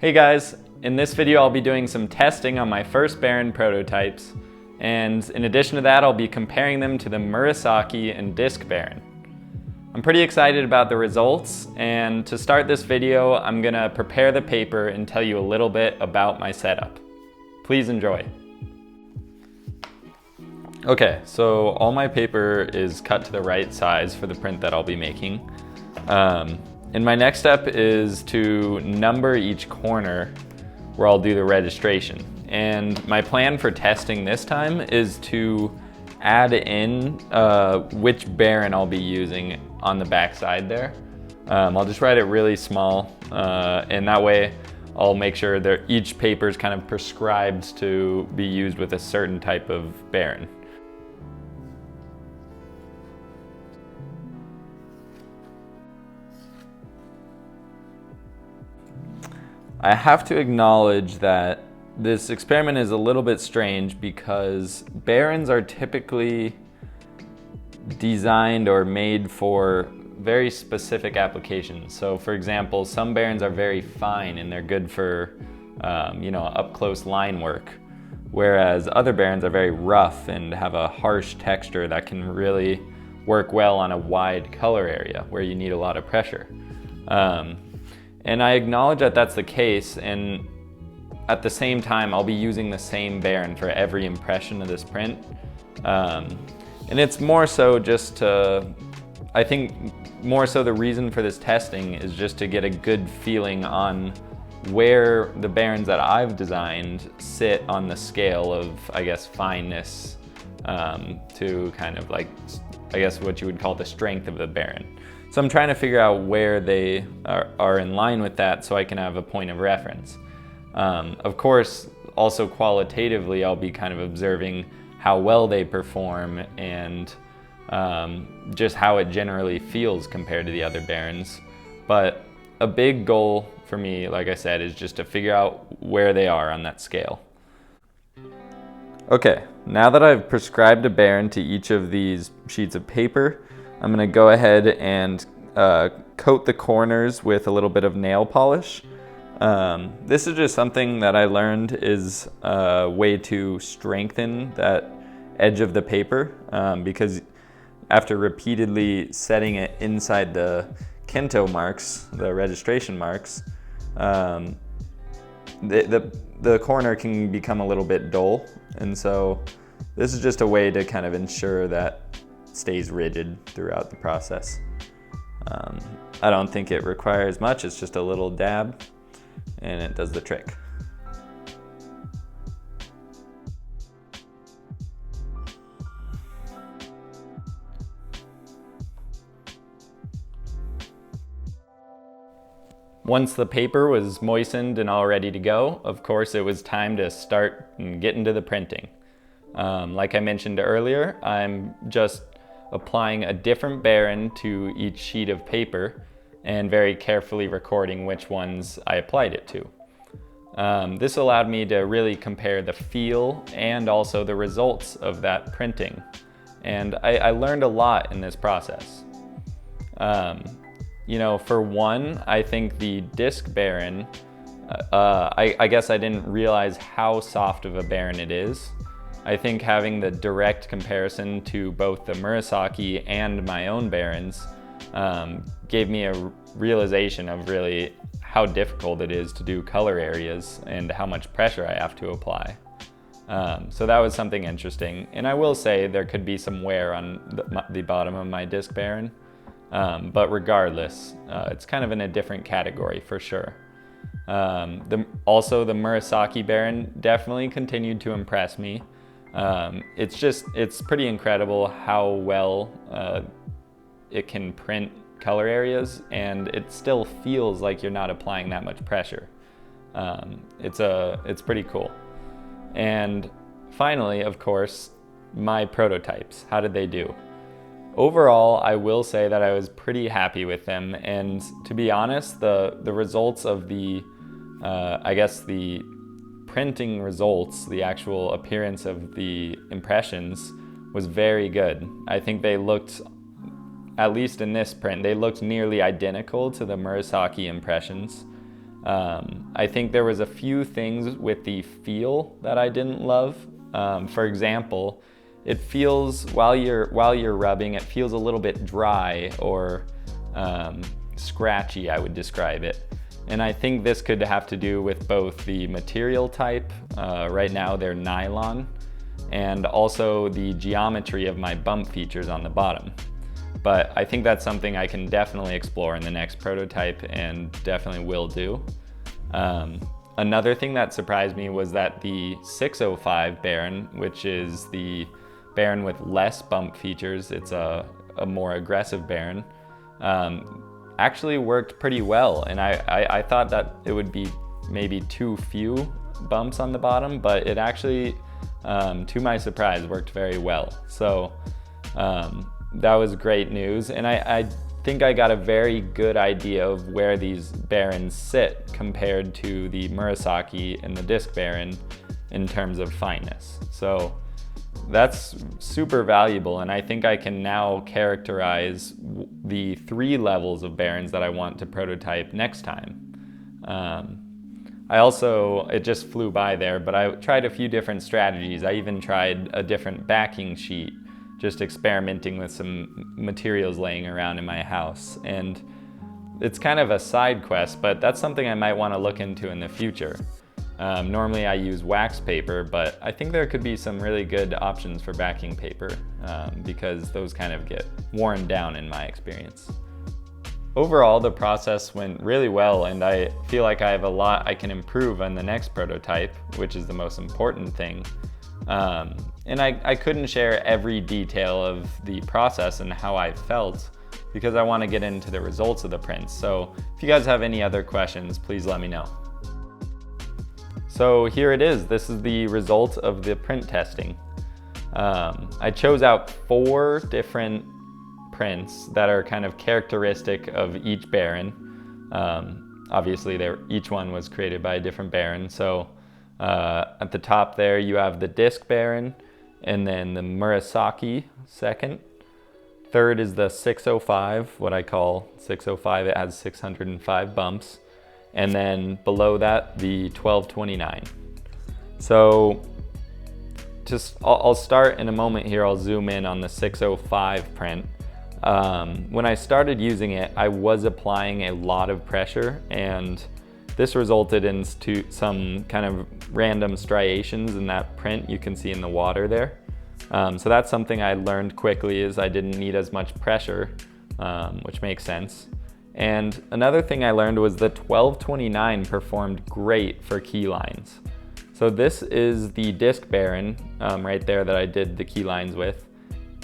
Hey guys, in this video I'll be doing some testing on my first Baren prototypes, and in addition to that I'll be comparing them to the Murasaki and disc Baren. I'm pretty excited about the results, and to start this video I'm gonna prepare the paper and tell you a little bit about my setup. Please enjoy. Okay, so all my paper is cut to the right size for the print that I'll be making. And my next step is to number each corner where I'll do the registration. And my plan for testing this time is to add in which Baren I'll be using on the back side there. I'll just write it really small, and that way I'll make sure that each paper is kind of prescribed to be used with a certain type of Baren. I have to acknowledge that this experiment is a little bit strange because Barens are typically designed or made for very specific applications. So for example, some Barens are very fine and they're good for up close line work, whereas other Barens are very rough and have a harsh texture that can really work well on a wide color area where you need a lot of pressure. And I acknowledge that that's the case, and at the same time I'll be using the same Baren for every impression of this print. And it's more so just to, I think more so the reason for this testing is just to get a good feeling on where the Barens that I've designed sit on the scale of, I guess, fineness to kind of like, I guess what you would call the strength of the Baren. So I'm trying to figure out where they are in line with that so I can have a point of reference. Of course, also qualitatively, I'll be kind of observing how well they perform and just how it generally feels compared to the other Barens. But a big goal for me, like I said, is just to figure out where they are on that scale. Okay, now that I've prescribed a Baren to each of these sheets of paper, I'm gonna go ahead and coat the corners with a little bit of nail polish. This is just something that I learned is a way to strengthen that edge of the paper because after repeatedly setting it inside the Kento marks, the registration marks, the corner can become a little bit dull. And so this is just a way to kind of ensure that stays rigid throughout the process. I don't think it requires much, it's just a little dab and it does the trick. Once the paper was moistened and all ready to go, of course it was time to start and get into the printing. Like I mentioned earlier, I'm just applying a different Baren to each sheet of paper and very carefully recording which ones I applied it to. This allowed me to really compare the feel and also the results of that printing. And I learned a lot in this process. For one, I think the disc Baren, I guess I didn't realize how soft of a Baren it is. I think having the direct comparison to both the Murasaki and my own Barens gave me a realization of really how difficult it is to do color areas and how much pressure I have to apply. So that was something interesting. And I will say there could be some wear on the bottom of my disc Baren, but regardless, it's kind of in a different category for sure. Also, the Murasaki Baren definitely continued to impress me. It's pretty incredible how well it can print color areas, and it still feels like you're not applying that much pressure. It's pretty cool. And finally, of course, my prototypes. How did they do? Overall, I will say that I was pretty happy with them, and to be honest, the results of the printing results, the actual appearance of the impressions was very good. I think they looked, at least in this print, they looked nearly identical to the Murasaki impressions. I think there was a few things with the feel that I didn't love. For example, it feels, while you're rubbing, it feels a little bit dry or scratchy, I would describe it. And I think this could have to do with both the material type, right now they're nylon, and also the geometry of my bump features on the bottom. But I think that's something I can definitely explore in the next prototype and definitely will do. Another thing that surprised me was that the 605 Baren, which is the Baren with less bump features, it's a more aggressive Baren, actually worked pretty well. And I thought that it would be maybe too few bumps on the bottom, but it actually, to my surprise, worked very well. So that was great news. And I think I got a very good idea of where these Barens sit compared to the Murasaki and the disc Baren in terms of fineness. So that's super valuable, and I think I can now characterize the 3 levels of Barens that I want to prototype next time. It just flew by there, but I tried a few different strategies. I even tried a different backing sheet, just experimenting with some materials laying around in my house. And it's kind of a side quest, but that's something I might want to look into in the future. Normally I use wax paper, but I think there could be some really good options for backing paper because those kind of get worn down in my experience. Overall, the process went really well, and I feel like I have a lot I can improve on the next prototype, which is the most important thing. And I couldn't share every detail of the process and how I felt because I want to get into the results of the prints. So if you guys have any other questions, please let me know. So here it is. This is the result of the print testing. I chose out 4 different prints that are kind of characteristic of each Baren. Obviously, each one was created by a different Baren. So at the top there, you have the disc Baren, and then the Murasaki second. Third is the 605, what I call 605. It has 605 bumps. And then below that, the 1229. So I'll start in a moment here. I'll zoom in on the 605 print. When I started using it, I was applying a lot of pressure, and this resulted in some kind of random striations in that print you can see in the water there. So that's something I learned quickly, is I didn't need as much pressure, which makes sense. And another thing I learned was the 1229 performed great for key lines. So this is the disc Baren right there that I did the key lines with,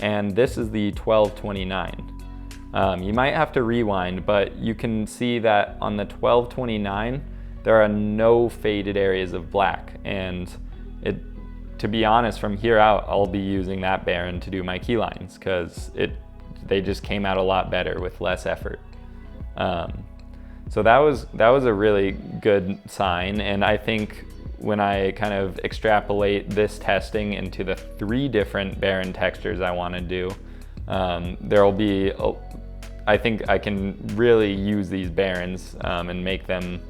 and this is the 1229. You might have to rewind, but you can see that on the 1229 there are no faded areas of black, and to be honest, from here out I'll be using that Baren to do my key lines because they just came out a lot better with less effort. So that was a really good sign, and I think when I kind of extrapolate this testing into the 3 different Baren textures I want to do, I think I can really use these Barens and make them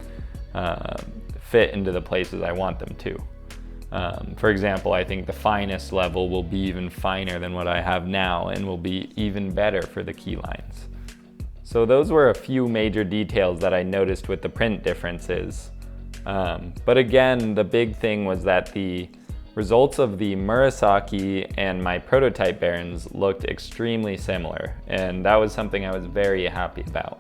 fit into the places I want them to. For example, I think the finest level will be even finer than what I have now and will be even better for the key lines. So those were a few major details that I noticed with the print differences. But again, the big thing was that the results of the Murasaki and my prototype Barens looked extremely similar, and that was something I was very happy about.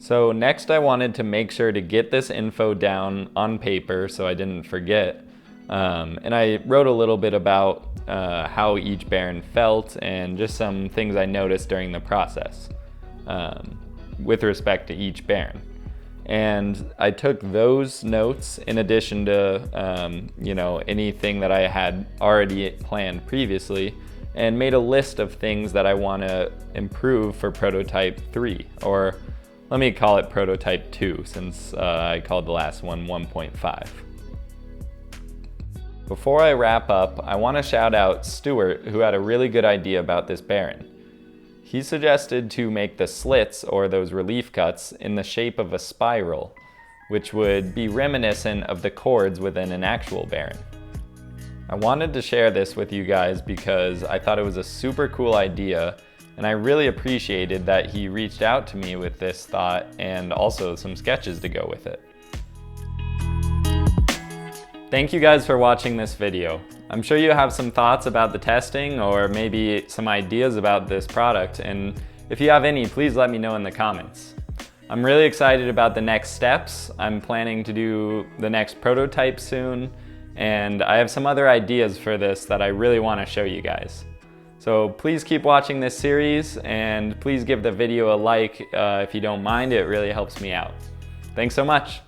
So next I wanted to make sure to get this info down on paper so I didn't forget. And I wrote a little bit about how each Baren felt and just some things I noticed during the process with respect to each Baren. And I took those notes in addition to anything that I had already planned previously, and made a list of things that I want to improve for prototype 3, or let me call it prototype 2 since I called the last one 1.5. Before I wrap up, I want to shout out Stuart, who had a really good idea about this Baren. He suggested to make the slits, or those relief cuts, in the shape of a spiral, which would be reminiscent of the chords within an actual Baren. I wanted to share this with you guys because I thought it was a super cool idea, and I really appreciated that he reached out to me with this thought and also some sketches to go with it. Thank you guys for watching this video. I'm sure you have some thoughts about the testing or maybe some ideas about this product, and if you have any, please let me know in the comments. I'm really excited about the next steps. I'm planning to do the next prototype soon, and I have some other ideas for this that I really want to show you guys. So please keep watching this series, and please give the video a like if you don't mind. It really helps me out. Thanks so much.